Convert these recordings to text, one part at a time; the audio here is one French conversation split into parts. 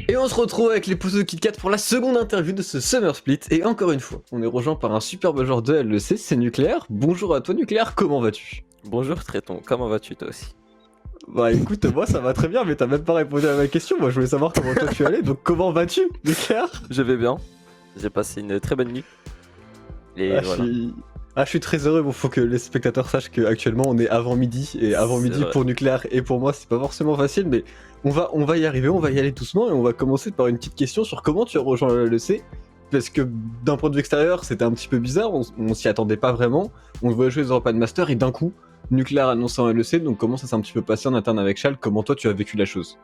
Et on se retrouve avec les pouces de KitKat pour la seconde interview de ce Summer Split. Et encore une fois, on est rejoint par un superbe joueur de LEC, c'est Nucléaire. Bonjour à toi Nucléaire, comment vas-tu? Bonjour Tréton, comment vas-tu toi aussi? Bah écoute, moi ça va très bien, mais t'as même pas répondu à ma question. Moi je voulais savoir comment toi tu allais, donc comment vas-tu Nucléaire? Je vais bien, j'ai passé une très bonne nuit. Et voilà. Je suis très heureux, bon faut que les spectateurs sachent qu'actuellement on est avant midi, et avant C'est midi vrai. pour Nucléaire et pour moi c'est pas forcément facile, mais on va y arriver, on va y aller doucement, et on va commencer par une petite question sur comment tu as rejoint le LEC. Parce que d'un point de vue extérieur, c'était un petit peu bizarre, on s'y attendait pas vraiment, on voulait jouer les European Master et d'un coup, Nucléaire annonce un LEC, donc comment ça s'est un petit peu passé en interne avec Chal, comment toi tu as vécu la chose?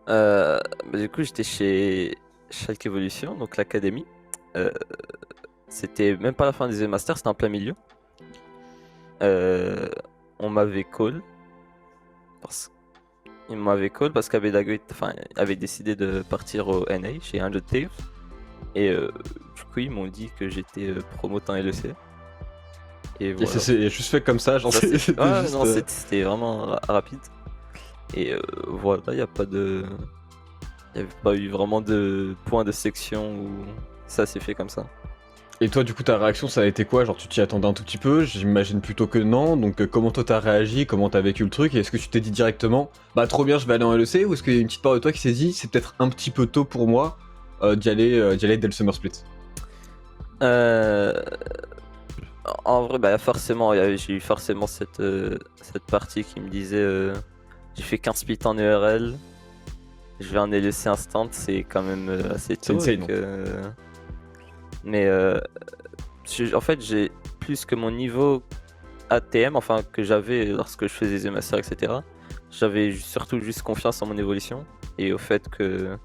Du coup j'étais chez Schalke Evolution, donc l'académie. C'était même pas la fin des Masters, c'était en plein milieu. On m'avait call. Il m'avait call parce qu'Abedago avait décidé de partir au NA chez 100 Thieves. Et du coup ils m'ont dit que j'étais promote en LEC. Et voilà. Et c'est juste fait comme ça, genre Ça, c'était ouais, non, juste, c'était vraiment rapide. Et voilà, il n'y a pas de. Il n'y avait pas eu vraiment de point de section où ça s'est fait comme ça. Et toi du coup ta réaction ça a été quoi? Genre tu t'y attendais un tout petit peu, j'imagine plutôt que non, donc comment toi t'as réagi, comment t'as vécu le truc, et est-ce que tu t'es dit directement bah trop bien je vais aller en LEC, ou est-ce qu'il y a une petite part de toi qui s'est dit c'est peut-être un petit peu tôt pour moi d'y aller dès le Summer Split? Euh, En vrai, bah, forcément, j'ai eu forcément cette partie qui me disait j'ai fait 15 splits en ERL, je vais en LEC instant, c'est quand même assez C'est tôt. insane. Mais en fait, j'ai plus que mon niveau ATM, enfin que j'avais lorsque je faisais des masters, etc. J'avais surtout juste confiance en mon évolution et au fait que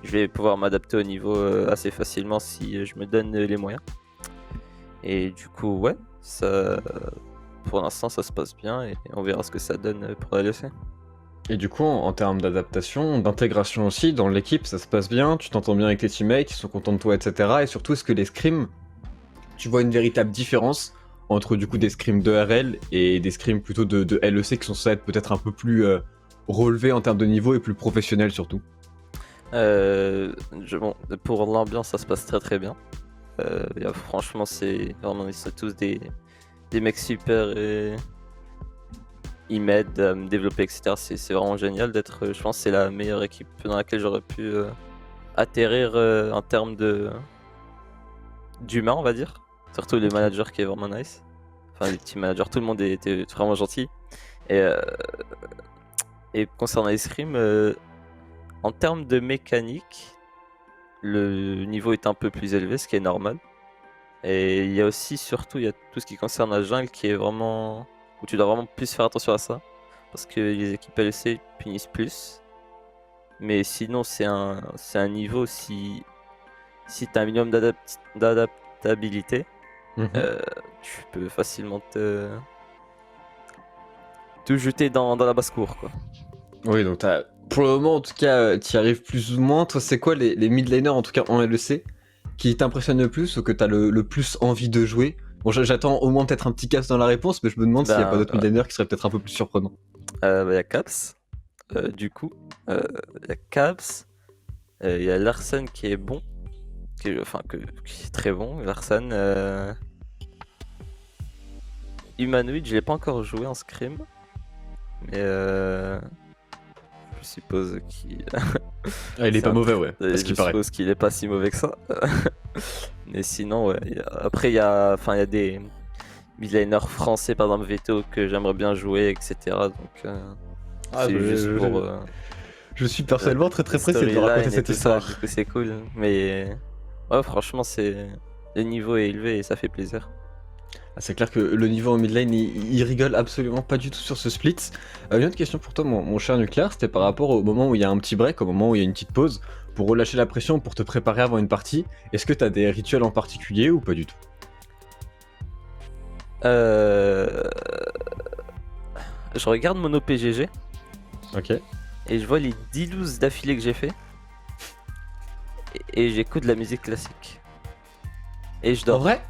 je vais pouvoir m'adapter au niveau assez facilement si je me donne les moyens. Et du coup, ouais, ça, pour l'instant, ça se passe bien et on verra ce que ça donne pour la LEC. Et du coup, en termes d'adaptation, d'intégration aussi, dans l'équipe, ça se passe bien, tu t'entends bien avec tes teammates, ils sont contents de toi, etc. Et surtout, est-ce que les scrims, tu vois une véritable différence entre du coup des scrims de RL et des scrims plutôt de LEC qui sont censés être peut-être un peu plus relevés en termes de niveau et plus professionnels surtout? Bon, pour l'ambiance, ça se passe très très bien. Franchement, c'est vraiment, ils sont tous des mecs super et ils m'aident à me développer, etc. C'est vraiment génial d'être. Je pense que c'est la meilleure équipe dans laquelle j'aurais pu atterrir en termes d'humain, on va dire. Surtout les managers qui est vraiment nice. Enfin, les petits managers, tout le monde était vraiment gentil. Et, et concernant les scrims, en termes de mécanique, le niveau est un peu plus élevé, ce qui est normal. Et il y a aussi, surtout, il y a tout ce qui concerne la jungle qui est vraiment. Où tu dois vraiment plus faire attention à ça. Parce que les équipes LEC punissent plus. Mais sinon, c'est un niveau si t'as un minimum d'adaptabilité, tu peux facilement te jeter dans la basse-cour, quoi. Oui, donc pour le moment, en tout cas, tu y arrives plus ou moins. Toi, c'est quoi les mid laners, en tout cas en LEC, qui t'impressionnent le plus ou que t'as le plus envie de jouer? Bon, j'attends au moins peut-être un petit casse dans la réponse, mais je me demande s'il n'y a pas d'autres mid laners qui seraient peut-être un peu plus surprenants. Il y a Caps, du coup. Il y a Caps. Il y a Larsen qui est bon. Qui est très bon, Larsen. Humanoid, je l'ai pas encore joué en scrim. Mais je suppose qu'il. Il est pas mauvais, ouais, parce qu'il paraît. Je suppose qu'il est pas si mauvais que ça. Mais sinon, ouais. Après, il y a des midlaners français, par exemple Veto, que j'aimerais bien jouer, etc. Donc, c'est juste pour. Je suis personnellement très pressé de raconter cette histoire. Du coup, c'est cool. Mais ouais, franchement, le niveau est élevé et ça fait plaisir. Ah, c'est clair que le niveau en mid lane, il rigole absolument pas du tout sur ce split. Une autre question pour toi, mon cher Nucléaire, c'était par rapport au moment où il y a un petit break, au moment où il y a une petite pause, pour relâcher la pression, pour te préparer avant une partie. Est-ce que t'as des rituels en particulier ou pas du tout? Je regarde mon OPGG. Ok. Et je vois les 10 loses d'affilée que j'ai fait. Et j'écoute de la musique classique. Et je dors. En vrai,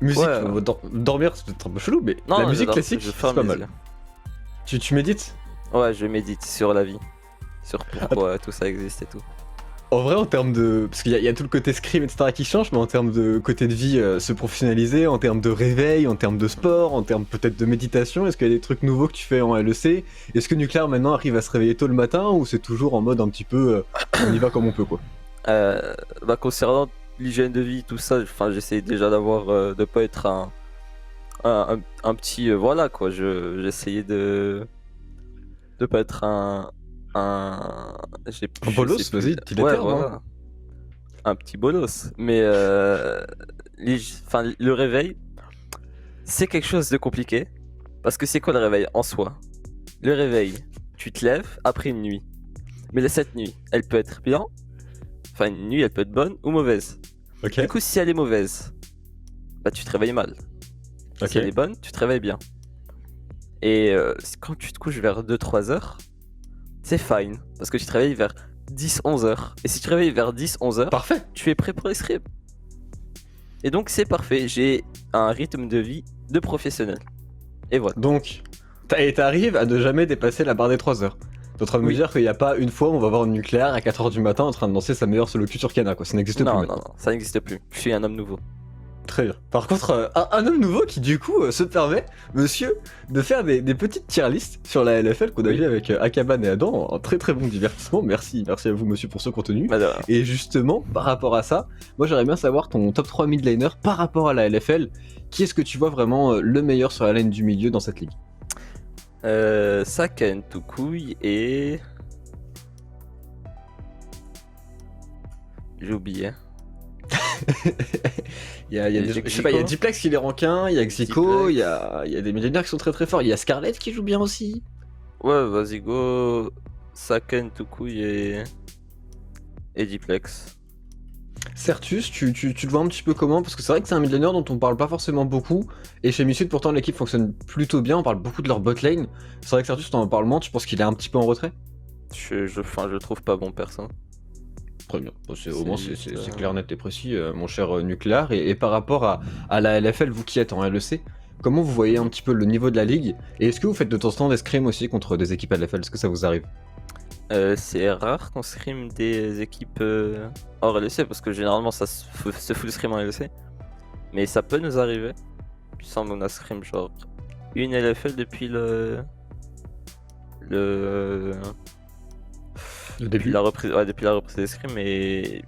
musique, Ouais. dormir c'est peut-être un peu chelou, mais Non, la musique j'adore, classique, je c'est ferme pas les mal. yeux. Tu médites? Ouais, je médite sur la vie, sur pourquoi tout ça existe et tout. En vrai, en termes de. Parce qu'il y a tout le côté scrim, etc. qui change, mais en termes de côté de vie, se professionnaliser, en termes de réveil, en termes de sport, en termes peut-être de méditation, est-ce qu'il y a des trucs nouveaux que tu fais en LEC? Est-ce que Nucléaire maintenant arrive à se réveiller tôt le matin ou c'est toujours en mode un petit peu on y va comme on peut quoi? Concernant l'hygiène de vie, tout ça, enfin, j'essaie déjà de pas être un petit, voilà quoi, j'essayais de pas être un, Un je sais bolos, plus, vas-y, dis les ouais, termes, hein. voilà, un petit bolos, mais enfin, le réveil, c'est quelque chose de compliqué, parce que c'est quoi le réveil en soi? Le réveil, tu te lèves après une nuit, mais cette nuit, elle peut être bien, enfin une nuit, elle peut être bonne ou mauvaise. Ok, Du coup, si elle est mauvaise, bah tu te réveilles mal. Si elle est ok. bonne, tu te réveilles bien. Et quand tu te couches vers 2-3 heures, c'est fine. Parce que tu te réveilles vers 10-11 heures. Et si tu te réveilles vers 10-11 heures, Parfait. tu es prêt pour les scrims. Et donc c'est parfait. J'ai un rythme de vie de professionnel. Et voilà. Donc, t'arrives à ne jamais dépasser la barre des 3 heures. T'es en train de me Oui. dire qu'il n'y a pas une fois où on va voir une Nucléaire à 4 heures du matin en train de danser sa meilleure solo cul sur Kana, quoi. Ça n'existe plus Non, maintenant. non, non, ça n'existe plus. Je suis un homme nouveau. Très bien. Par contre, un homme nouveau qui du coup se permet, monsieur, de faire des petites tier lists sur la LFL qu'on a Oui. vu avec Akaban et Adam, un très très bon divertissement. Merci à vous monsieur pour ce contenu. Bah, de rien. Et justement, par rapport à ça, moi j'aimerais bien savoir ton top 3 mid laner par rapport à la LFL. Qui est-ce que tu vois vraiment le meilleur sur la lane du milieu dans cette ligue? Saken, Toucouille et. J'ai oublié. Il y a je sais pas, il y a Diplex qui est rankin, il y a Xico, il y a des millénaires qui sont très très forts, il y a Scarlet qui joue bien aussi. Ouais, vas-y, go. Saken, Toucouille et Diplex. Certus, tu le vois un petit peu comment? Parce que c'est vrai que c'est un mid laner dont on parle pas forcément beaucoup, et chez Missud pourtant l'équipe fonctionne plutôt bien, on parle beaucoup de leur bot lane. C'est vrai que Certus t'en parles moins, tu penses qu'il est un petit peu en retrait? Enfin, je le trouve pas bon perso. Très bien, bon, au moins c'est juste, clair, net et précis, mon cher Nucléaire. Et par rapport à la LFL, vous qui êtes en LEC, comment vous voyez un petit peu le niveau de la ligue? Et est-ce que vous faites de temps en temps des scrims aussi contre des équipes LFL? Est-ce que ça vous arrive? C'est rare qu'on scrim des équipes hors LEC parce que généralement ça se full scrim en LEC. Mais ça peut nous arriver. Il me semble qu'on a scrim genre une LFL depuis le Le depuis début? la reprise, ouais, depuis la reprise des scrims, et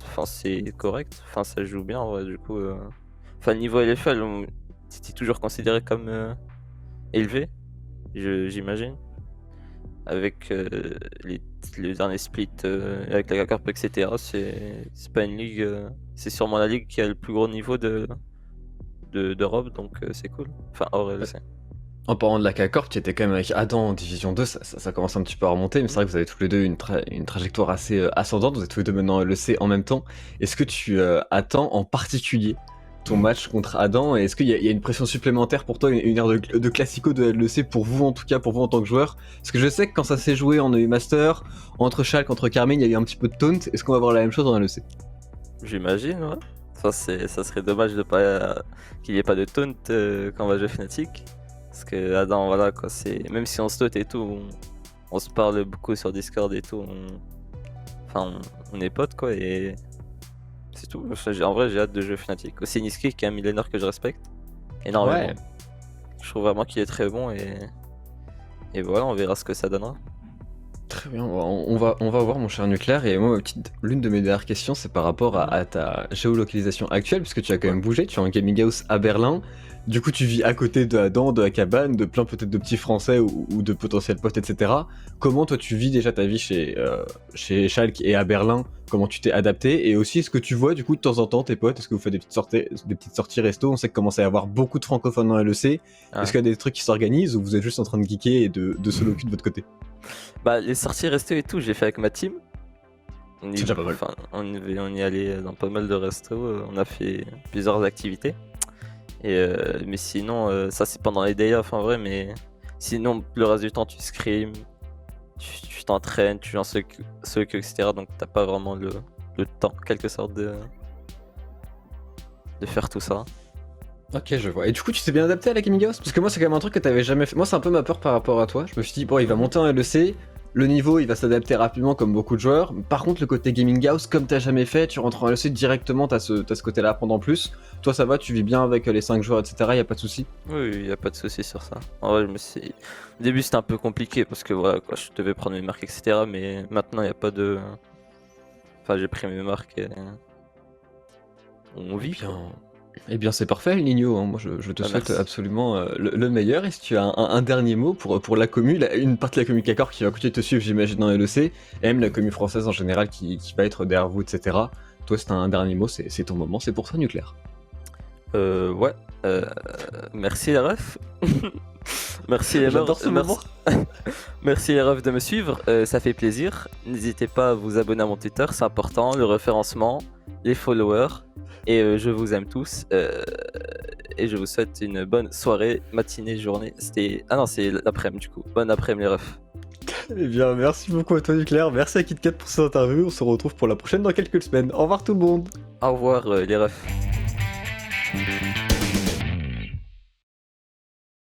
enfin c'est correct. Enfin ça joue bien en vrai, du coup. Enfin niveau LFL, c'était toujours considéré comme élevé, j'imagine. Avec les derniers splits avec la K-Corp, etc. C'est pas une ligue, c'est sûrement la ligue qui a le plus gros niveau d'Europe, donc c'est cool. Enfin, hors LEC. En parlant de la K-Corp, tu étais quand même avec Adam en Division 2, ça commence un petit peu à remonter, mais c'est vrai que vous avez tous les deux une trajectoire assez ascendante, vous êtes tous les deux maintenant LEC en même temps. Est-ce que tu attends en particulier ton match contre Adam, et est-ce qu'il y a une pression supplémentaire pour toi, une ère de classico de LEC pour vous en tout cas, pour vous en tant que joueur? Parce que je sais que quand ça s'est joué en EU Master, entre Schalke, entre Carmine, il y a eu un petit peu de taunt, est-ce qu'on va avoir la même chose en LEC? J'imagine, ouais. Ça serait dommage de pas qu'il y ait pas de taunt quand on va jouer Fnatic. Parce que Adam, voilà quoi, même si on se taunt et tout, on se parle beaucoup sur Discord et tout. Enfin, on est potes quoi, et c'est tout. En vrai, j'ai hâte de jouer Fnatic. Aussi Niski qui est un millénaire que je respecte énormément. Ouais. Je trouve vraiment qu'il est très bon, et voilà, on verra ce que ça donnera. Très bien, on va voir mon cher Nucléaire, et moi l'une de mes dernières questions c'est par rapport à ta géolocalisation actuelle, puisque tu as quand même bougé, tu as un gaming house à Berlin, du coup tu vis à côté de Adam, de Akaban, de plein peut-être de petits français ou de potentiels potes, etc. Comment toi tu vis déjà ta vie chez Schalke et à Berlin? Comment tu t'es adapté? Et aussi est-ce que tu vois du coup de temps en temps tes potes? Est-ce que vous faites des petites sorties resto? On sait qu'il commence à y avoir beaucoup de francophones dans LEC. Ah. Est-ce qu'il y a des trucs qui s'organisent ou vous êtes juste en train de geeker et de solo cul de votre côté? Bah, les sorties resto et tout, j'ai fait avec ma team. C'est déjà pas mal. Enfin, on y allait dans pas mal de restos, on a fait plusieurs activités. Mais sinon, ça c'est pendant les day off en vrai, mais sinon le reste du temps tu scrims, tu t'entraînes, tu joues en solo queue, etc. Donc t'as pas vraiment le temps, quelque sorte, de faire tout ça. Ok, je vois. Et du coup, tu t'es bien adapté à la Gaming House? Parce que moi, c'est quand même un truc que t'avais jamais fait. Moi, c'est un peu ma peur par rapport à toi. Je me suis dit, bon, il va monter en LEC, le niveau, il va s'adapter rapidement comme beaucoup de joueurs. Par contre, le côté Gaming House, comme t'as jamais fait, tu rentres en LEC directement, t'as ce côté-là à apprendre en plus. Toi, ça va, tu vis bien avec les 5 joueurs, etc. Y a pas de souci. Oui, il n'y a pas de souci sur ça. En vrai, au début, c'était un peu compliqué parce que voilà, quoi, je devais prendre mes marques, etc. Mais maintenant, il n'y a pas de. Enfin, j'ai pris mes marques et on Eh vit, quoi. bien, eh bien c'est parfait, Nino. Hein. Moi, je te Ah, souhaite merci. absolument le meilleur. Et si tu as un dernier mot pour la commu, une partie de la commu Cacor qui va continuer de te suivre, j'imagine, dans LEC, et même la commu française en général qui va être derrière vous, etc. Toi, si t'as un dernier mot, c'est ton moment, c'est pour toi, Nucléaire. Ouais. Euh, Merci les refs. Merci les J'adore ce moment. Merci les refs de me suivre, ça fait plaisir. N'hésitez pas à vous abonner à mon Twitter, c'est important, le référencement, les followers. Et je vous aime tous. Et je vous souhaite une bonne soirée, matinée, journée. Ah non, c'est l'après-midi du coup. Bonne après-midi les refs. Eh bien, merci beaucoup à toi, Nucléaire. Merci à KitKat pour cette interview. On se retrouve pour la prochaine dans quelques semaines. Au revoir tout le monde. Au revoir les refs.